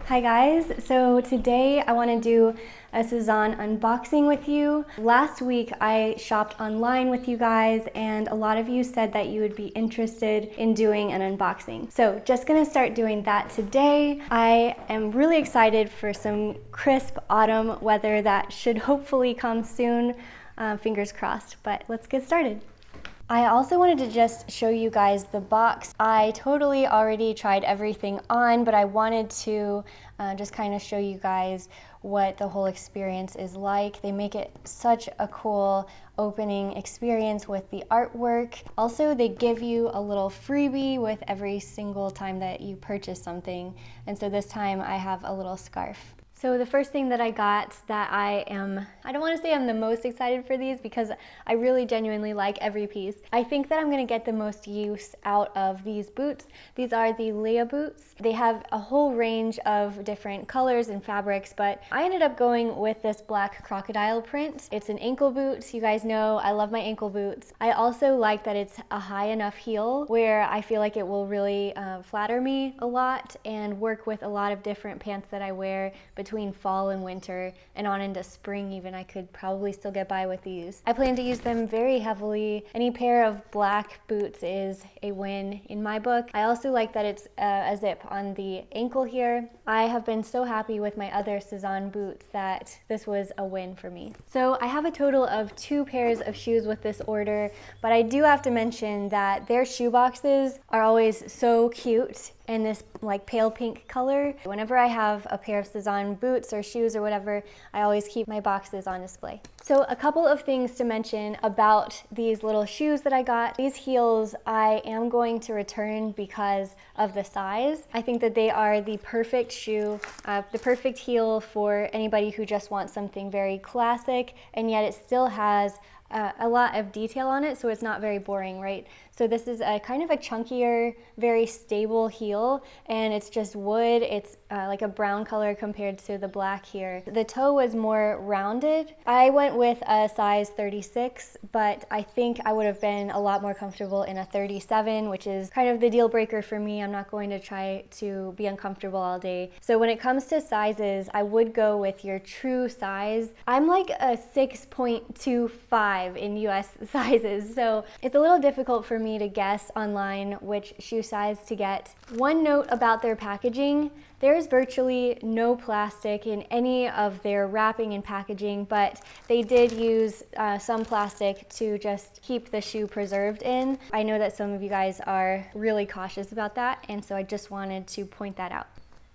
Hi guys, so today I want to do a Sezane unboxing with you. Last week I shopped online with you guys and a lot of you said that you would be interested in doing an unboxing. So just gonna start doing that today. I am really excited for some crisp autumn weather that should hopefully come soon, fingers crossed, but let's get started. I also wanted to just show you guys the box. I totally already tried everything on, but I wanted to just kind of show you guys what the whole experience is like. They make it such a cool opening experience with the artwork. Also, they give you a little freebie with every single time that you purchase something. And so this time I have a little scarf. So the first thing that I got that I don't want to say I'm the most excited for these because I really genuinely like every piece. I think that I'm going to get the most use out of these boots. These are the Leah boots. They have a whole range of different colors and fabrics, but I ended up going with this black crocodile print. It's an ankle boot. You guys know I love my ankle boots. I also like that it's a high enough heel where I feel like it will really flatter me a lot and work with a lot of different pants that I wear between fall and winter and on into spring even. I could probably still get by with these. I plan to use them very heavily. Any pair of black boots is a win in my book. I also like that it's a zip on the ankle here. I have been so happy with my other Sezane boots that this was a win for me. So I have a total of 2 pairs of shoes with this order, but I do have to mention that their shoe boxes are always so cute in this like pale pink color. Whenever I have a pair of Sezane boots or shoes or whatever, I always keep my boxes on display. So a couple of things to mention about these little shoes that I got. These heels I am going to return because of the size. I think that they are the perfect shoe, the perfect heel for anybody who just wants something very classic and yet it still has a lot of detail on it, so it's not very boring, right? So this is a kind of a chunkier, very stable heel, and it's just wood. It's like a brown color compared to the black here. The toe was more rounded. I went with a size 36, but I think I would have been a lot more comfortable in a 37, which is kind of the deal breaker for me. I'm not going to try to be uncomfortable all day. So when it comes to sizes, I would go with your true size. I'm like a 6.25 in US sizes, so it's a little difficult for me to guess online which shoe size to get. One note about their packaging, there's virtually no plastic in any of their wrapping and packaging, but they did use some plastic to just keep the shoe preserved in. I know that some of you guys are really cautious about that, and so I just wanted to point that out.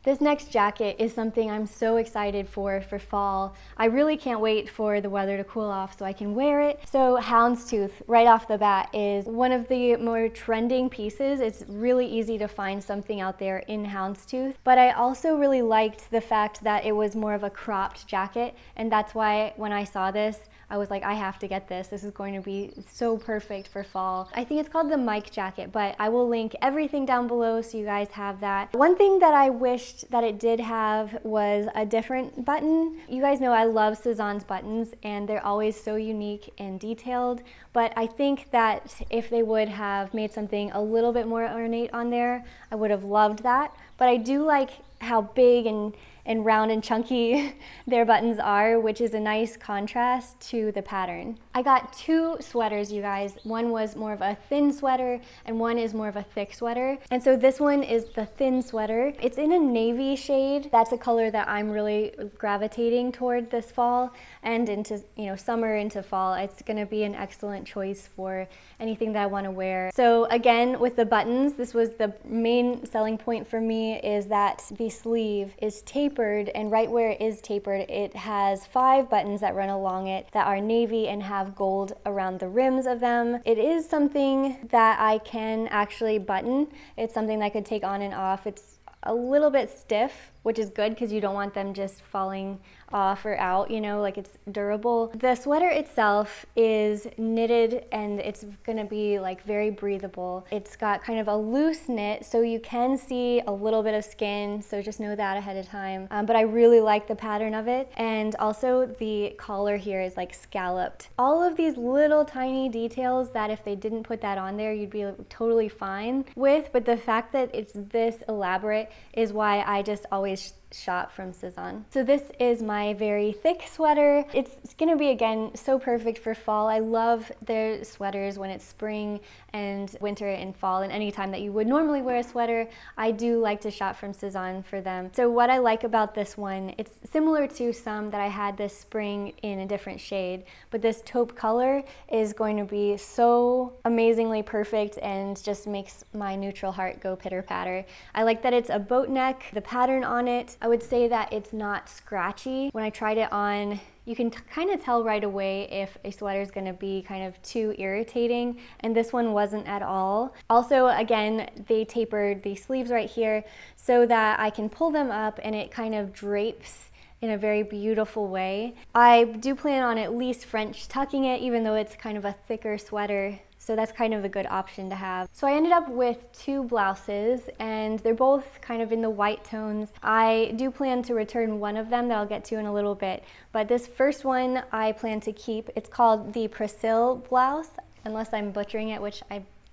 This next jacket is something I'm so excited for fall. I really can't wait for the weather to cool off so I can wear it. So Houndstooth, right off the bat, is one of the more trending pieces. It's really easy to find something out there in Houndstooth, but I also really liked the fact that it was more of a cropped jacket, and that's why when I saw this, I was like, I have to get this. This is going to be so perfect for fall. I think it's called the Mike jacket, but I will link everything down below so you guys have that. One thing that I wished that it did have was a different button. You guys know I love Sezane's buttons and they're always so unique and detailed, but I think that if they would have made something a little bit more ornate on there, I would have loved that. But I do like how big and round and chunky their buttons are, which is a nice contrast to the pattern. I got 2 sweaters, you guys. One was more of a thin sweater and one is more of a thick sweater. And so this one is the thin sweater. It's in a navy shade. That's a color that I'm really gravitating toward this fall and into, summer into fall. It's gonna be an excellent choice for anything that I wanna wear. So again, with the buttons, this was the main selling point for me, is that the sleeve is tapered, and right where it is tapered, it has 5 buttons that run along it that are navy and have gold around the rims of them. It is something that I can actually button. It's something that I could take on and off. It's a little bit stiff, which is good because you don't want them just falling off or out, like it's durable. The sweater itself is knitted and it's gonna be like very breathable. It's got kind of a loose knit, so you can see a little bit of skin, so just know that ahead of time. But I really like the pattern of it, and also the collar here is like scalloped. All of these little tiny details that if they didn't put that on there, you'd be totally fine with, but the fact that it's this elaborate is why I just always shop from Sezane. So this is my very thick sweater. It's gonna be, again, so perfect for fall. I love their sweaters when it's spring and winter and fall, and any time that you would normally wear a sweater, I do like to shop from Sezane for them. So what I like about this one, it's similar to some that I had this spring in a different shade, but this taupe color is going to be so amazingly perfect and just makes my neutral heart go pitter patter. I like that it's a boat neck, the pattern on it. I would say that it's not scratchy. When I tried it on, you can kind of tell right away if a sweater is going to be kind of too irritating, and this one wasn't at all. Also, again, they tapered the sleeves right here so that I can pull them up and it kind of drapes in a very beautiful way. I do plan on at least French tucking it, even though it's kind of a thicker sweater. So that's kind of a good option to have. So I ended up with 2 blouses, and they're both kind of in the white tones. I do plan to return one of them that I'll get to in a little bit, but this first one I plan to keep. It's called the Priscilla blouse, unless I'm butchering it, which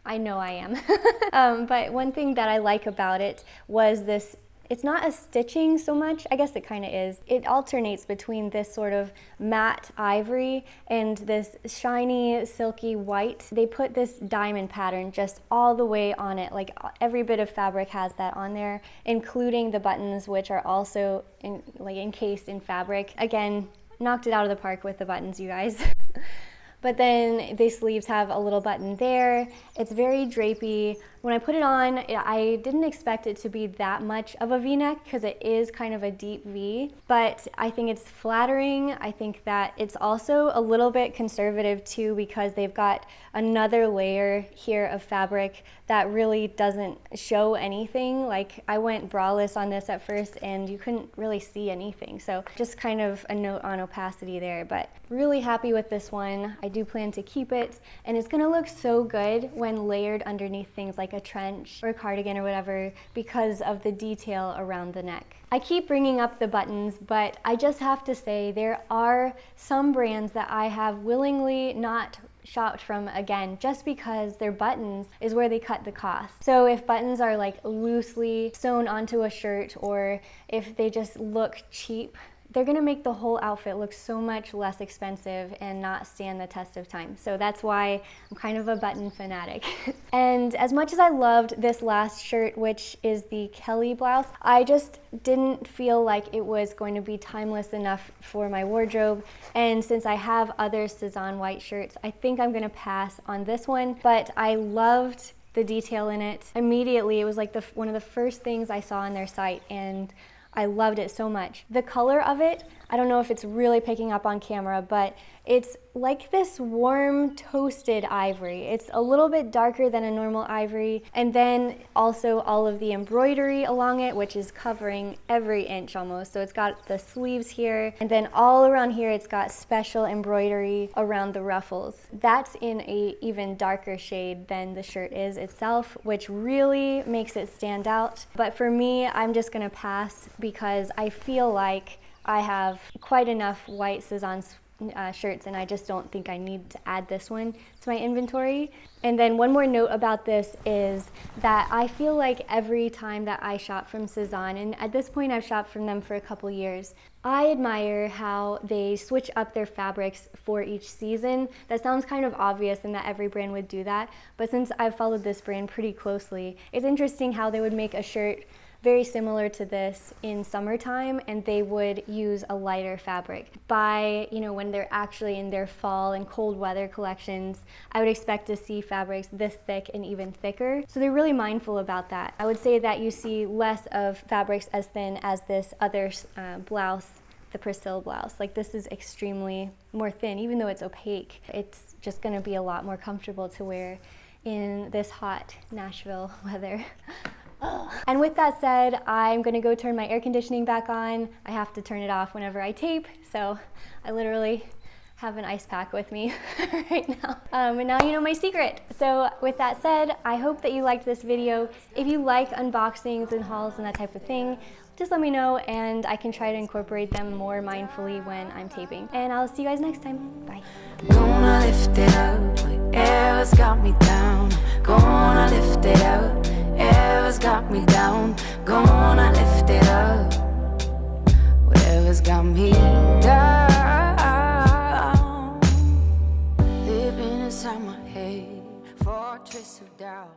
I know I am. But one thing that I like about it was this. It's not a stitching so much, I guess it kind of is. It alternates between this sort of matte ivory and this shiny, silky white. They put this diamond pattern just all the way on it, like every bit of fabric has that on there, including the buttons, which are also encased in fabric. Again, knocked it out of the park with the buttons, you guys. But then the sleeves have a little button there. It's very drapey. When I put it on, I didn't expect it to be that much of a V-neck because it is kind of a deep V, but I think it's flattering. I think that it's also a little bit conservative too, because they've got another layer here of fabric that really doesn't show anything. Like, I went braless on this at first and you couldn't really see anything. So just kind of a note on opacity there, but really happy with this one. I do plan to keep it, and it's gonna look so good when layered underneath things like a trench or a cardigan or whatever because of the detail around the neck. I keep bringing up the buttons, but I just have to say there are some brands that I have willingly not shopped from again, just because their buttons is where they cut the cost. So if buttons are like loosely sewn onto a shirt, or if they just look cheap, they're gonna make the whole outfit look so much less expensive and not stand the test of time. So that's why I'm kind of a button fanatic. And as much as I loved this last shirt, which is the Kelly blouse, I just didn't feel like it was going to be timeless enough for my wardrobe. And since I have other Sezane white shirts, I think I'm gonna pass on this one, but I loved the detail in it. Immediately, it was like one of the first things I saw on their site, and I loved it so much. The color of it, I don't know if it's really picking up on camera, but it's like this warm toasted ivory. It's a little bit darker than a normal ivory, and then also all of the embroidery along it, which is covering every inch almost. So it's got the sleeves here, and then all around here it's got special embroidery around the ruffles. That's in a even darker shade than the shirt is itself, which really makes it stand out. But for me, I'm just gonna pass because I feel like I have quite enough white Sezane shirts, and I just don't think I need to add this one to my inventory. And then one more note about this is that I feel like every time that I shop from Sezane, and at this point I've shopped from them for a couple years, I admire how they switch up their fabrics for each season. That sounds kind of obvious and that every brand would do that, but since I've followed this brand pretty closely, it's interesting how they would make a shirt very similar to this in summertime, and they would use a lighter fabric. By, when they're actually in their fall and cold weather collections, I would expect to see fabrics this thick and even thicker. So they're really mindful about that. I would say that you see less of fabrics as thin as this other blouse, the Priscilla blouse. Like, this is extremely more thin, even though it's opaque. It's just gonna be a lot more comfortable to wear in this hot Nashville weather. And with that said, I'm gonna go turn my air conditioning back on. I have to turn it off whenever I tape, so I literally have an ice pack with me right now. And now you know my secret. So with that said, I hope that you liked this video. If you like unboxings and hauls and that type of thing, just let me know and I can try to incorporate them more mindfully when I'm taping. And I'll see you guys next time. Bye. Gonna lift it up, whatever's got me down. Gonna lift it up, whatever's got me down. Gonna lift it up. got me down. Living inside my head, fortress of doubt.